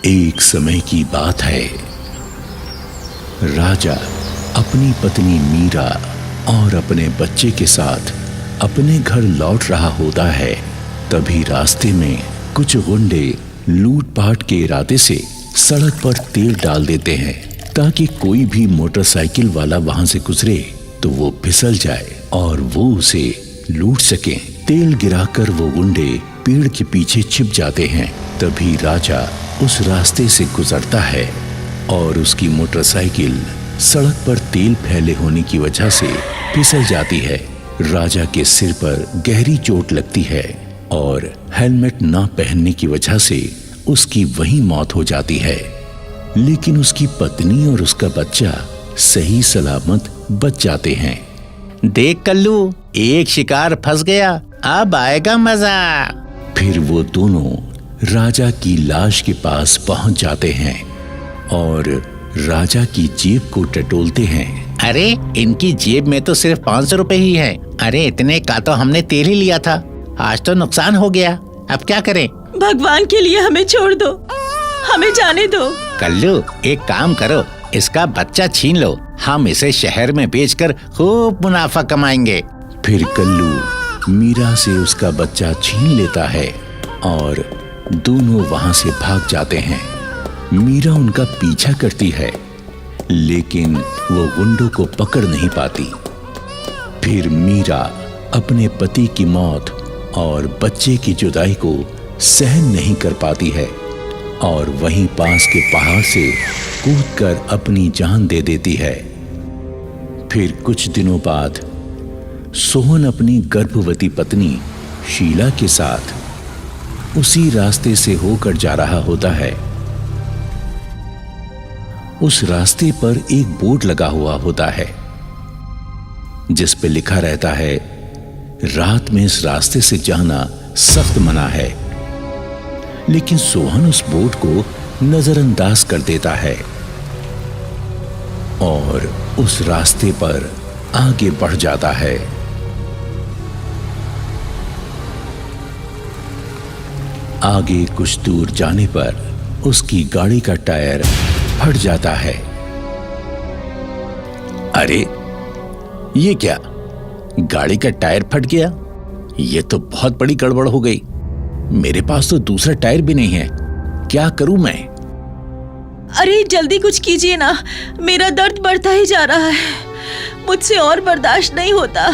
एक समय की बात है। राजा अपनी पत्नी मीरा और अपने बच्चे के साथ अपने घर लौट रहा होता है। तभी रास्ते में कुछ गुंडे लूटपाट के इरादे से सड़क पर तेल डाल देते हैं ताकि कोई भी मोटरसाइकिल वाला वहां से गुजरे तो वो फिसल जाए और वो उसे लूट सके। तेल गिराकर वो गुंडे पेड़ के पीछे छिप जाते हैं। तभी राजा उस रास्ते से गुजरता है और उसकी मोटरसाइकिल सड़क पर तेल फैले होने की वजह से फिसल जाती है। राजा के सिर पर गहरी चोट लगती है और हेलमेट ना पहनने की वजह से उसकी वहीं मौत हो जाती है। लेकिन उसकी पत्नी और उसका बच्चा सही सलामत बच जाते हैं। देख कल्लू, एक शिकार फंस गया, अब आएगा मजा। फिर वो दोनों राजा की लाश के पास पहुंच जाते हैं और राजा की जेब को टटोलते हैं। अरे इनकी जेब में तो सिर्फ 500 रुपए ही है। अरे इतने का तो हमने तेल ही लिया था, आज तो नुकसान हो गया, अब क्या करें? भगवान के लिए हमें छोड़ दो, हमें जाने दो। कल्लू एक काम करो, इसका बच्चा छीन लो, हम इसे शहर में बेचकर खूब मुनाफा कमाएंगे। फिर कल्लू मीरा से उसका बच्चा छीन लेता है और दोनों वहां से भाग जाते हैं। मीरा उनका पीछा करती है लेकिन वो गुंडों को पकड़ नहीं पाती। फिर मीरा अपने पति की मौत और बच्चे की जुदाई को सहन नहीं कर पाती है और वहीं पास के पहाड़ से कूदकर अपनी जान दे देती है। फिर कुछ दिनों बाद सोहन अपनी गर्भवती पत्नी शीला के साथ उसी रास्ते से होकर जा रहा होता है। उस रास्ते पर एक बोर्ड लगा हुआ होता है जिस पे लिखा रहता है, रात में इस रास्ते से जाना सख्त मना है। लेकिन सोहन उस बोर्ड को नजरअंदाज कर देता है और उस रास्ते पर आगे बढ़ जाता है। आगे कुछ दूर जाने पर उसकी गाड़ी का टायर फट जाता है। अरे ये क्या, गाड़ी का टायर फट गया? ये तो बहुत बड़ी गड़बड़ हो गई। मेरे पास तो दूसरा टायर भी नहीं है, क्या करूं मैं? अरे जल्दी कुछ कीजिए ना, मेरा दर्द बढ़ता ही जा रहा है, मुझसे और बर्दाश्त नहीं होता।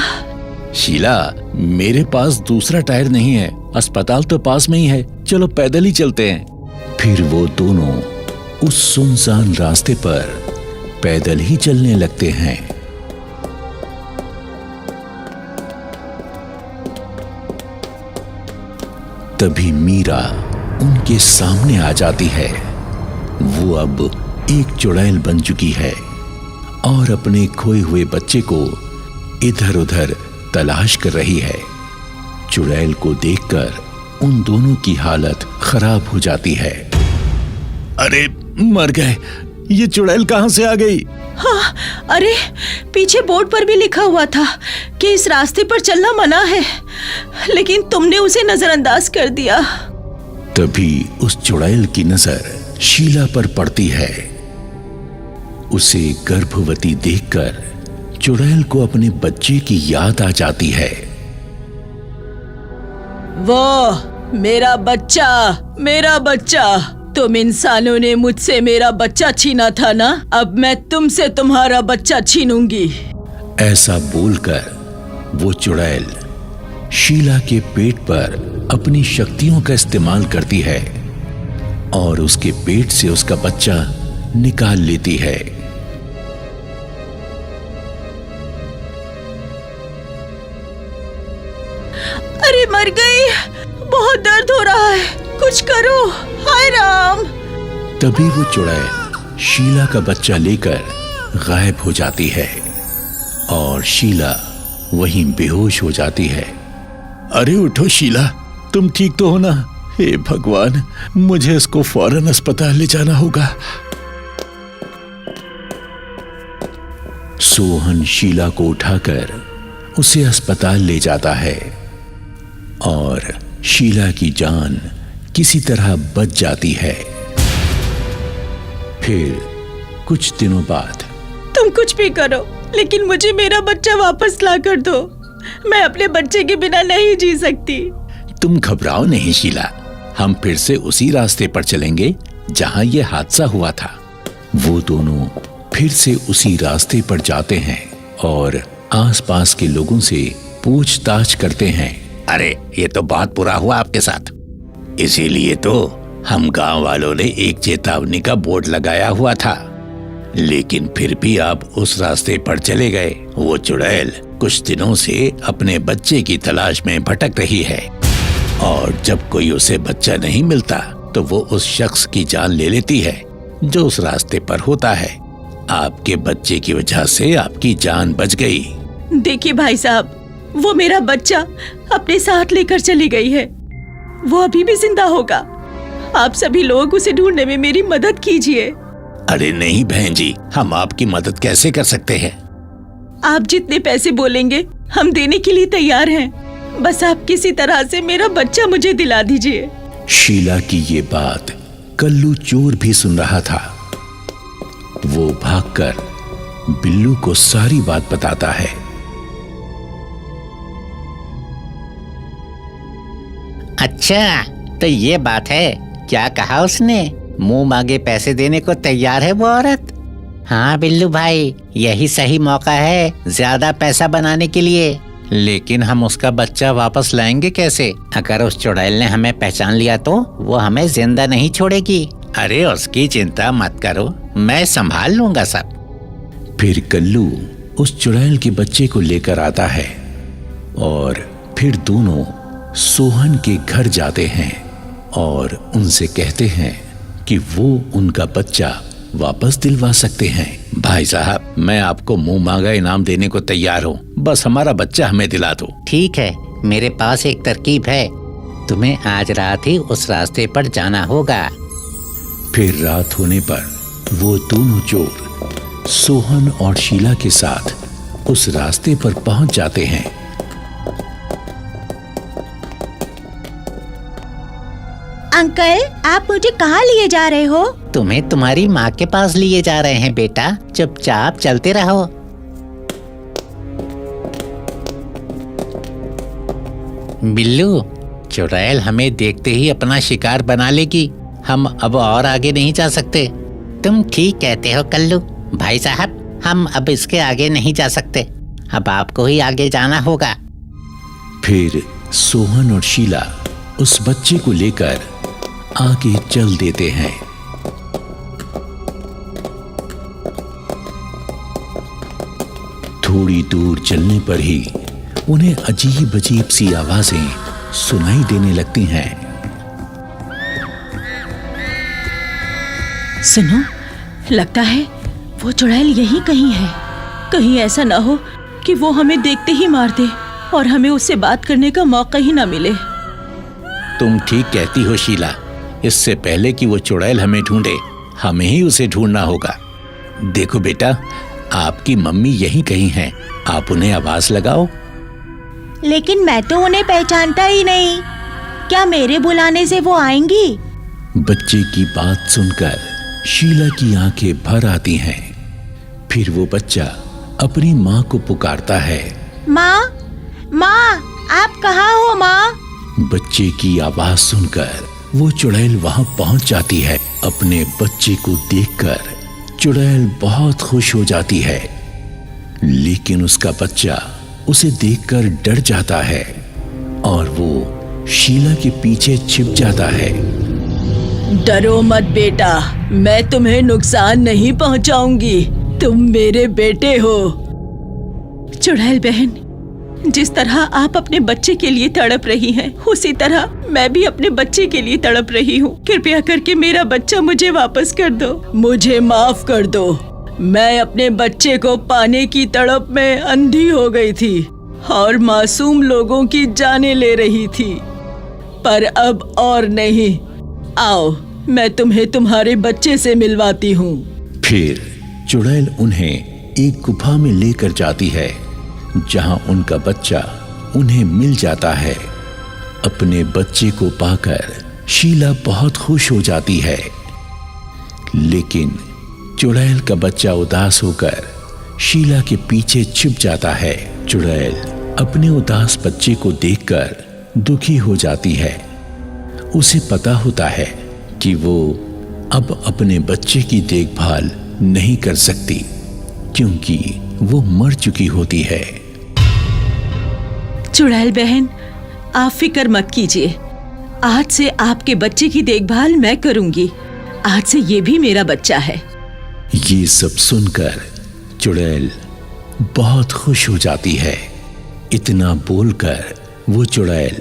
शीला, मेरे पास दूसरा टायर नहीं है, अस्पताल तो पास में ही है, चलो पैदल ही चलते हैं। फिर वो दोनों उस सुनसान रास्ते पर पैदल ही चलने लगते हैं। तभी मीरा उनके सामने आ जाती है। वो अब एक चुड़ैल बन चुकी है और अपने खोए हुए बच्चे को इधर उधर तलाश कर रही है। चुड़ैल को देखकर उन दोनों की हालत खराब हो जाती है। अरे मर गए, ये चुड़ैल कहां से आ गई? हाँ, अरे पीछे बोर्ड पर भी लिखा हुआ था कि इस रास्ते पर चलना मना है, लेकिन तुमने उसे नजरअंदाज कर दिया। तभी उस चुड़ैल की नजर शीला पर पड़ती है। उसे गर्भवती देखकर चुड़ैल को अपने बच्चे की याद आ जाती है। वो मेरा बच्चा, मेरा बच्चा, तुम इंसानों ने मुझसे मेरा बच्चा छीना था ना, अब मैं तुमसे तुम्हारा बच्चा छीनूंगी। ऐसा बोलकर वो चुड़ैल शीला के पेट पर अपनी शक्तियों का इस्तेमाल करती है और उसके पेट से उसका बच्चा निकाल लेती है। अरे मर गई, बहुत दर्द हो रहा है, कुछ करो, हाय राम। तभी वो चुड़ैल शीला का बच्चा लेकर गायब हो जाती है और शीला वहीं बेहोश हो जाती है। अरे उठो शीला, तुम ठीक तो हो ना? हे भगवान, मुझे इसको फौरन अस्पताल ले जाना होगा। सोहन शीला को उठाकर उसे अस्पताल ले जाता है और शीला की जान किसी तरह बच जाती है। फिर कुछ दिनों बाद, तुम कुछ भी करो, लेकिन मुझे मेरा बच्चा वापस ला कर दो। मैं अपने बच्चे के बिना नहीं जी सकती। तुम घबराओ नहीं शीला, हम फिर से उसी रास्ते पर चलेंगे जहाँ ये हादसा हुआ था। वो दोनों फिर से उसी रास्ते पर जाते हैं और आसपास के लोगों से पूछताछ करते हैं। अरे ये तो बहुत बुरा हुआ आपके साथ, इसीलिए तो हम गांव वालों ने एक चेतावनी का बोर्ड लगाया हुआ था, लेकिन फिर भी आप उस रास्ते पर चले गए। वो चुड़ैल कुछ दिनों से अपने बच्चे की तलाश में भटक रही है और जब कोई उसे बच्चा नहीं मिलता तो वो उस शख्स की जान ले लेती है जो उस रास्ते पर होता है। आपके बच्चे की वजह से आपकी जान बच गई। देखिए भाई साहब, वो मेरा बच्चा अपने साथ लेकर चली गई है। वो अभी भी जिंदा होगा। आप सभी लोग उसे ढूंढने में मेरी मदद कीजिए। अरे नहीं बहन जी, हम आपकी मदद कैसे कर सकते हैं? आप जितने पैसे बोलेंगे हम देने के लिए तैयार हैं। बस आप किसी तरह से मेरा बच्चा मुझे दिला दीजिए। शीला की ये बात कल्लू चोर भी सुन रहा था। वो भागकर बिल्लू को सारी बात बताता है। अच्छा, तो ये बात है। क्या कहा उसने? मुंह मांगे पैसे देने को तैयार है वो औरत। हाँ बिल्लू भाई, यही सही मौका है ज्यादा पैसा बनाने के लिए। लेकिन हम उसका बच्चा वापस लाएंगे कैसे? अगर उस चुड़ैल ने हमें पहचान लिया तो वो हमें जिंदा नहीं छोड़ेगी। अरे उसकी चिंता मत करो, मैं संभाल लूंगा सब। फिर कल्लू उस चुड़ैल के बच्चे को लेकर आता है और फिर दोनों सोहन के घर जाते हैं और उनसे कहते हैं कि वो उनका बच्चा वापस दिलवा सकते हैं। भाई साहब, मैं आपको मुंह मांगा इनाम देने को तैयार हूँ, बस हमारा बच्चा हमें दिला दो। ठीक है, मेरे पास एक तरकीब है। तुम्हें आज रात ही उस रास्ते पर जाना होगा। फिर रात होने पर वो दोनों चोर सोहन और शीला के साथ उस रास्ते पर पहुंच जाते हैं। अंकल, आप मुझे कहाँ लिए जा रहे हो? तुम्हें तुम्हारी माँ के पास लिए जा रहे हैं बेटा, चुपचाप चलते रहो। बिल्लू, चुड़ैल हमें देखते ही अपना शिकार बना लेगी। हम अब और आगे नहीं जा सकते। तुम ठीक कहते हो कल्लू। भाई साहब, हम अब इसके आगे नहीं जा सकते। अब आपको ही आगे जाना होगा। फिर सोहन और शीला उस बच्चे को लेकर आगे चल देते हैं। थोड़ी दूर चलने पर ही उन्हें अजीब अजीब सी आवाजें सुनाई देने लगती हैं। सुनो, लगता है वो चुड़ैल यहीं कहीं है। कहीं ऐसा ना हो कि वो हमें देखते ही मार दे और हमें उससे बात करने का मौका ही ना मिले। तुम ठीक कहती हो शीला, इससे पहले कि वो चुड़ैल हमें ढूंढे, हमें ही उसे ढूंढना होगा। देखो बेटा, आपकी मम्मी यहीं कहीं हैं, आप उन्हें आवाज लगाओ। लेकिन मैं तो उन्हें पहचानता ही नहीं। क्या मेरे बुलाने से वो आएंगी? बच्चे की बात सुनकर शीला की आंखें भर आती हैं। फिर वो बच्चा अपनी माँ को पुकारता है। माँ, माँ, आप कहाँ हो माँ? बच्चे की आवाज सुनकर वो चुड़ैल वहां पहुंच जाती है। अपने बच्चे को देखकर चुड़ैल बहुत खुश हो जाती है, लेकिन उसका बच्चा उसे देखकर डर जाता है और वो शीला के पीछे छिप जाता है। डरो मत बेटा, मैं तुम्हें नुकसान नहीं पहुंचाऊंगी। तुम मेरे बेटे हो। चुड़ैल बहन, जिस तरह आप अपने बच्चे के लिए तड़प रही हैं, उसी तरह मैं भी अपने बच्चे के लिए तड़प रही हूँ। कृपया करके मेरा बच्चा मुझे वापस कर दो। मुझे माफ कर दो। मैं अपने बच्चे को पाने की तड़प में अंधी हो गई थी और मासूम लोगों की जानें ले रही थी, पर अब और नहीं। आओ, मैं तुम्हें तुम्हारे बच्चे से मिलवाती हूँ। फिर चुड़ैल उन्हें एक गुफा में लेकर जाती है, जहां उनका बच्चा उन्हें मिल जाता है। अपने बच्चे को पाकर शीला बहुत खुश हो जाती है, लेकिन चुड़ैल का बच्चा उदास होकर शीला के पीछे छिप जाता है। चुड़ैल अपने उदास बच्चे को देखकर दुखी हो जाती है। उसे पता होता है कि वो अब अपने बच्चे की देखभाल नहीं कर सकती क्योंकि वो मर चुकी होती है। चुड़ैल बहन, आप फिक्र मत कीजिए। आज से आपके बच्चे की देखभाल मैं करूंगी। आज से ये भी मेरा बच्चा है। ये सब सुनकर चुड़ैल बहुत खुश हो जाती है। इतना बोलकर वो चुड़ैल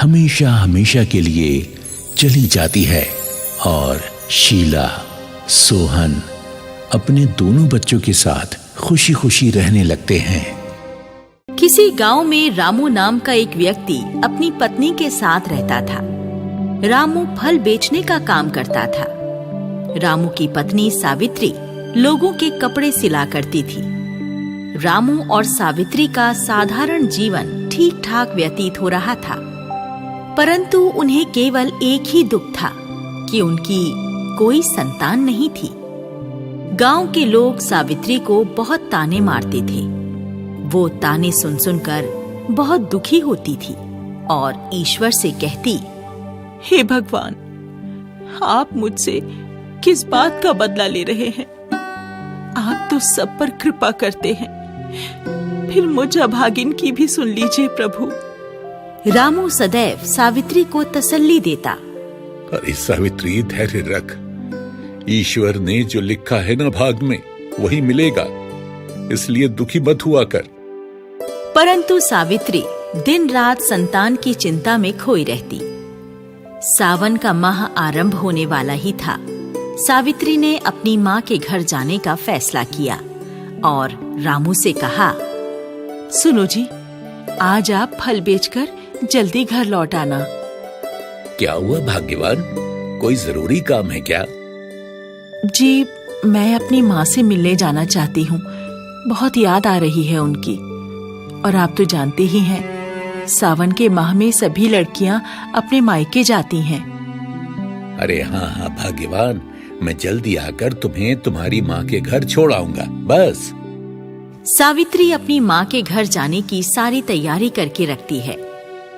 हमेशा हमेशा के लिए चली जाती है और शीला, सोहन अपने दोनों बच्चों के साथ खुशी खुशी रहने लगते हैं। किसी गांव में रामू नाम का एक व्यक्ति अपनी पत्नी के साथ रहता था। रामू फल बेचने का काम करता था। रामू की पत्नी सावित्री लोगों के कपड़े सिला करती थी। रामू और सावित्री का साधारण जीवन ठीक ठाक व्यतीत हो रहा था, परंतु उन्हें केवल एक ही दुख था कि उनकी कोई संतान नहीं थी। गांव के लोग सावित्री को बहुत ताने मारते थे। वो ताने सुन सुनकर बहुत दुखी होती थी और ईश्वर से कहती, हे भगवान, आप मुझसे किस बात का बदला ले रहे हैं? आप तो सब पर कृपा करते हैं, फिर मुझ अभागिन की भी सुन लीजिए प्रभु। रामू सदैव सावित्री को तसल्ली देता। अरे सावित्री, धैर्य रख। ईश्वर ने जो लिखा है ना भाग में, वही मिलेगा, इसलिए दुखी मत हुआ कर। परंतु सावित्री दिन रात संतान की चिंता में खोई रहती। सावन का माह आरंभ होने वाला ही था। सावित्री ने अपनी माँ के घर जाने का फैसला किया और रामू से कहा, सुनो जी, आज आप फल बेचकर जल्दी घर लौट आना। क्या हुआ भाग्यवान, कोई जरूरी काम है क्या? जी, मैं अपनी माँ से मिलने जाना चाहती हूँ। बहुत याद आ रही है उनकी। और आप तो जानते ही हैं, सावन के माह में सभी लड़कियाँ अपने मायके जाती हैं। अरे हाँ हाँ भाग्यवान, मैं जल्दी आकर तुम्हें तुम्हारी माँ के घर छोड़ आऊंगा, बस। सावित्री अपनी माँ के घर जाने की सारी तैयारी करके रखती है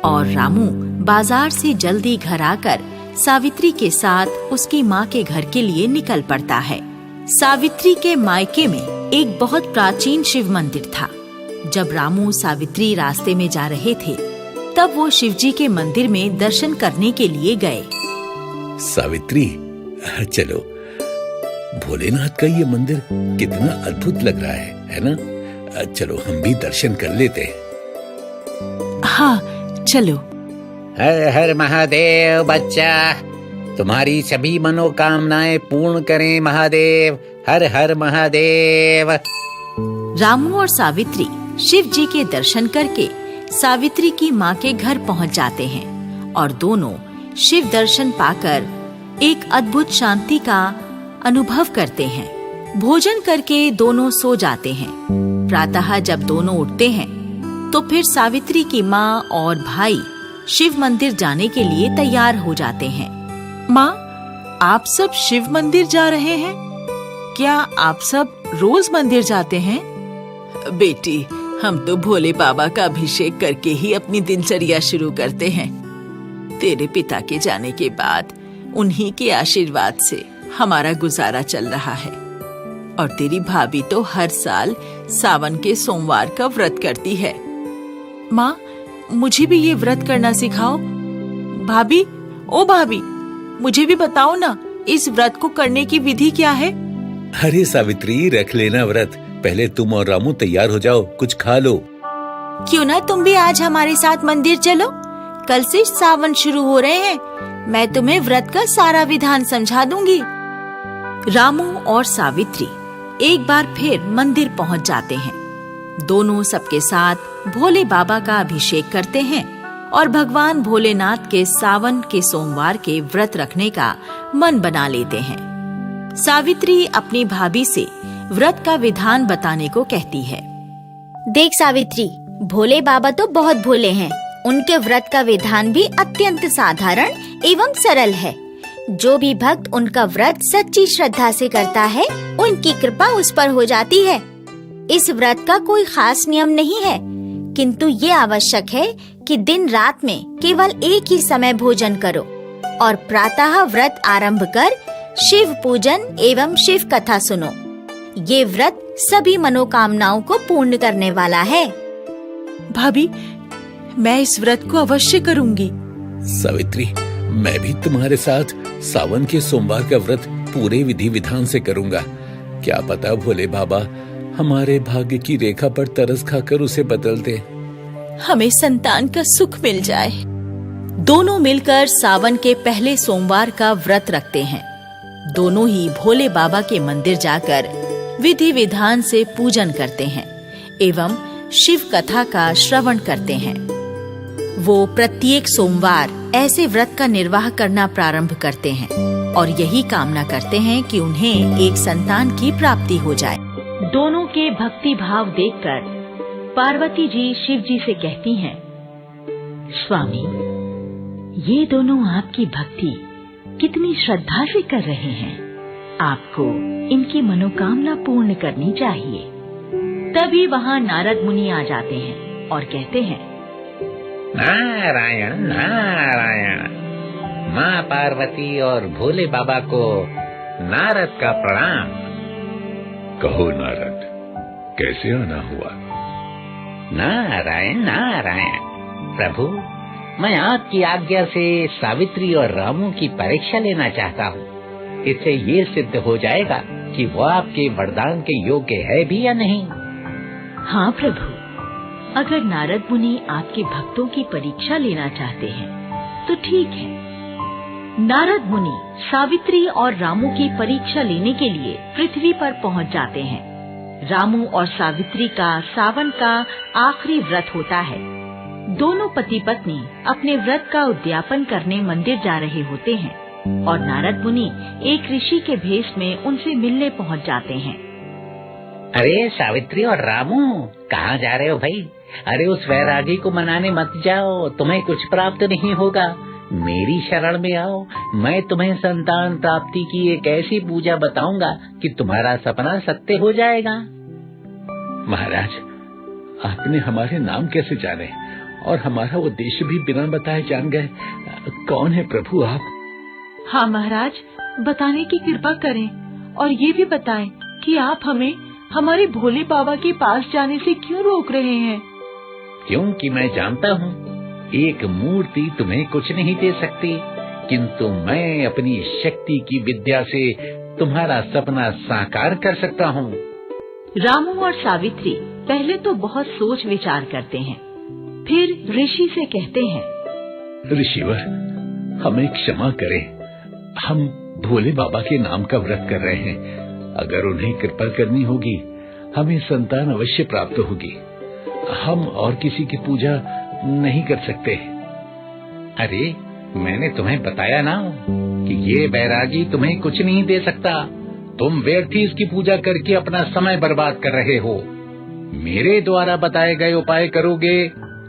और रामू बाजार से जल्दी घर आकर सावित्री के साथ उसकी माँ के घर के लिए निकल पड़ता है। सावित्री के मायके में एक बहुत प्राचीन शिव मंदिर था। जब रामू सावित्री रास्ते में जा रहे थे, तब वो शिवजी के मंदिर में दर्शन करने के लिए गए। सावित्री, चलो, भोलेनाथ का ये मंदिर कितना अद्भुत लग रहा है ना? चलो हम भी दर्शन कर लेते हैं। हाँ, चलो। हर हर महादेव बच्चा, तुम्हारी सभी मनोकामनाएं पूर्ण करें महादेव। हर हर महादेव। रामू और सावित्री शिव जी के दर्शन करके सावित्री की माँ के घर पहुँच जाते हैं और दोनों शिव दर्शन पाकर एक अद्भुत शांति का अनुभव करते हैं। भोजन करके दोनों सो जाते हैं। प्रातः जब दोनों उठते हैं तो फिर सावित्री की माँ और भाई शिव मंदिर जाने के लिए तैयार हो जाते हैं। माँ, आप सब शिव मंदिर जा रहे हैं? क्या आप सब रोज मंदिर जाते हैं? बेटी, हम तो भोले बाबा का अभिषेक करके ही अपनी दिनचर्या शुरू करते हैं। तेरे पिता के जाने के बाद उन्हीं के आशीर्वाद से हमारा गुजारा चल रहा है। और तेरी भाभी तो हर साल सावन के सोमवार का व्रत करती है। माँ, मुझे भी ये व्रत करना सिखाओ। भाभी, ओ भाभी, मुझे भी बताओ ना, इस व्रत को करने की विधि क्या है? अरे सावित्री, रख लेना व्रत। पहले तुम और रामू तैयार हो जाओ, कुछ खा लो। क्यों ना तुम भी आज हमारे साथ मंदिर चलो। कल से सावन शुरू हो रहे हैं। मैं तुम्हें व्रत का सारा विधान समझा दूंगी। रामू और सावित्री एक बार फिर मंदिर पहुंच जाते हैं। दोनों सबके साथ भोले बाबा का अभिषेक करते हैं और भगवान भोलेनाथ के सावन के सोमवार के व्रत रखने का मन बना लेते हैं। सावित्री अपनी भाभी से व्रत का विधान बताने को कहती है। देख सावित्री, भोले बाबा तो बहुत भोले हैं। उनके व्रत का विधान भी अत्यंत साधारण एवं सरल है। जो भी भक्त उनका व्रत सच्ची श्रद्धा से करता है, उनकी कृपा उस पर हो जाती है। इस व्रत का कोई खास नियम नहीं है, किंतु ये आवश्यक है कि दिन रात में केवल एक ही समय भोजन करो और प्रातः व्रत आरंभ कर शिव पूजन एवं शिव कथा सुनो। ये व्रत सभी मनोकामनाओं को पूर्ण करने वाला है। भाभी, मैं इस व्रत को अवश्य करूंगी। सावित्री, मैं भी तुम्हारे साथ सावन के सोमवार का व्रत पूरे विधि विधान से करूंगा। क्या पता भोले बाबा हमारे भाग्य की रेखा पर तरस खाकर उसे बदल दे। हमें संतान का सुख मिल जाए। दोनों मिलकर सावन के पहले सोमवार का व्रत रखते हैं। दोनों ही भोले बाबा के मंदिर जाकर विधि विधान से पूजन करते हैं एवं शिव कथा का श्रवण करते हैं। वो प्रत्येक सोमवार ऐसे व्रत का निर्वाह करना प्रारंभ करते हैं और यही कामना करते हैं कि उन्हें एक संतान की प्राप्ति हो जाए। दोनों के भक्ति भाव देखकर पार्वती जी शिव जी से कहती हैं, स्वामी, ये दोनों आपकी भक्ति कितनी श्रद्धा से कर रहे हैं। आपको इनकी मनोकामना पूर्ण करनी चाहिए। तभी वहाँ नारद मुनि आ जाते हैं और कहते हैं, नारायण नारायण, माँ पार्वती और भोले बाबा को नारद का प्रणाम। कहो नारद, कैसे आना हुआ? नारायण नारायण प्रभु, मैं आपकी आज्ञा से सावित्री और रामू की परीक्षा लेना चाहता हूँ। इससे ये सिद्ध हो जाएगा कि वो आपके वरदान के योग्य है भी या नहीं। हाँ प्रभु, अगर नारद मुनि आपके भक्तों की परीक्षा लेना चाहते हैं तो ठीक है। नारद मुनि सावित्री और रामू की परीक्षा लेने के लिए पृथ्वी पर पहुंच जाते हैं। रामू और सावित्री का सावन का आखिरी व्रत होता है। दोनों पति पत्नी अपने व्रत का उद्यापन करने मंदिर जा रहे होते हैं और नारद मुनि एक ऋषि के भेष में उनसे मिलने पहुंच जाते हैं। अरे सावित्री और रामू, कहाँ जा रहे हो भाई? अरे उस वैरागी को मनाने मत जाओ, तुम्हें कुछ प्राप्त नहीं होगा। मेरी शरण में आओ, मैं तुम्हें संतान प्राप्ति की एक ऐसी पूजा बताऊंगा कि तुम्हारा सपना सत्य हो जाएगा। महाराज, आपने हमारे नाम कैसे जाने और हमारा उद्देश्य भी बिना बताए जान गए? कौन है प्रभु आप? हाँ महाराज, बताने की कृपा करें और ये भी बताएं कि आप हमें हमारे भोले बाबा के पास जाने से क्यों रोक रहे हैं? क्योंकि मैं जानता हूँ एक मूर्ति तुम्हें कुछ नहीं दे सकती, किंतु मैं अपनी शक्ति की विद्या से तुम्हारा सपना साकार कर सकता हूँ। रामू और सावित्री पहले तो बहुत सोच विचार करते हैं, फिर ऋषि से कहते हैं, ऋषिवर, हमें क्षमा करें। हम भोले बाबा के नाम का व्रत कर रहे हैं। अगर उन्हें कृपा करनी होगी, हमें संतान अवश्य प्राप्त होगी। हम और किसी की पूजा नहीं कर सकते। अरे मैंने तुम्हें बताया ना कि ये बैरागी तुम्हें कुछ नहीं दे सकता। तुम व्यर्थ ही इसकी पूजा करके अपना समय बर्बाद कर रहे हो। मेरे द्वारा बताए गए उपाय करोगे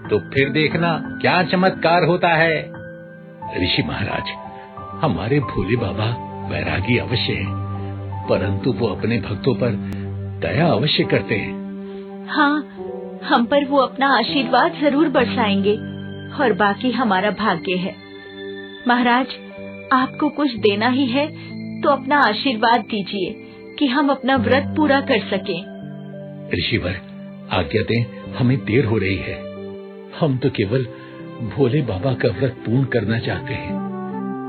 तो फिर देखना क्या चमत्कार होता है। ऋषि महाराज, हमारे भोले बाबा वैरागी अवश्य हैं, परंतु वो अपने भक्तों पर दया अवश्य करते हैं। हाँ, हम पर वो अपना आशीर्वाद जरूर बरसाएंगे और बाकी हमारा भाग्य है। महाराज, आपको कुछ देना ही है तो अपना आशीर्वाद दीजिए कि हम अपना व्रत पूरा कर सकें। ऋषिवर, आज्ञा दें, हमें देर हो रही है। हम तो केवल भोले बाबा का व्रत पूर्ण करना चाहते हैं।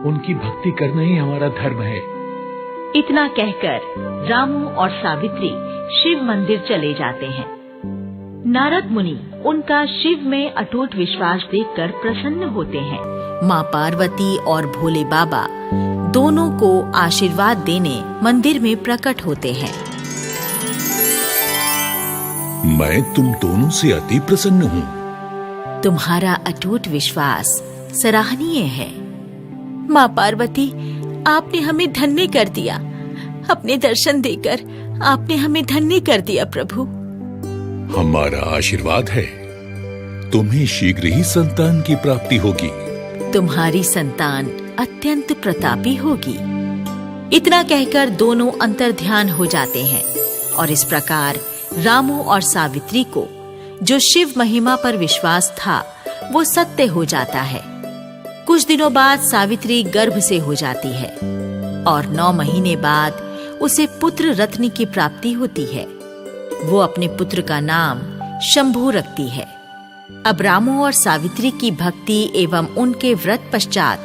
उनकी भक्ति करना ही हमारा धर्म है। इतना कहकर रामू और सावित्री शिव मंदिर चले जाते हैं। नारद मुनि उनका शिव में अटूट विश्वास देखकर प्रसन्न होते हैं। माँ पार्वती और भोले बाबा दोनों को आशीर्वाद देने मंदिर में प्रकट होते हैं। मैं तुम दोनों से अति प्रसन्न हूँ। तुम्हारा अटूट विश्वास सराहनीय है। माँ पार्वती, आपने हमें धन्य कर दिया। अपने दर्शन देकर आपने हमें धन्य कर दिया प्रभु। हमारा आशीर्वाद है, तुम्हें शीघ्र ही संतान की प्राप्ति होगी। तुम्हारी संतान अत्यंत प्रतापी होगी। इतना कहकर दोनों अंतर्ध्यान हो जाते हैं और इस प्रकार रामू और सावित्री को जो शिव महिमा पर विश्वास था वो सत्य हो जाता है। कुछ दिनों बाद सावित्री गर्भ से हो जाती है और 9 महीने बाद उसे पुत्र रत्न की प्राप्ति होती है। वो अपने पुत्र का नाम शंभू रखती है। अब रामू और सावित्री की भक्ति एवं उनके व्रत पश्चात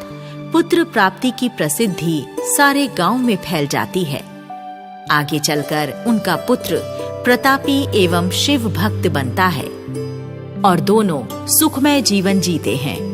पुत्र प्राप्ति की प्रसिद्धि सारे गांव में फैल जाती है। आगे चलकर उनका पुत्र प्रतापी एवं शिव भक्त बनता है और दोनों सुखमय जीवन जीते हैं।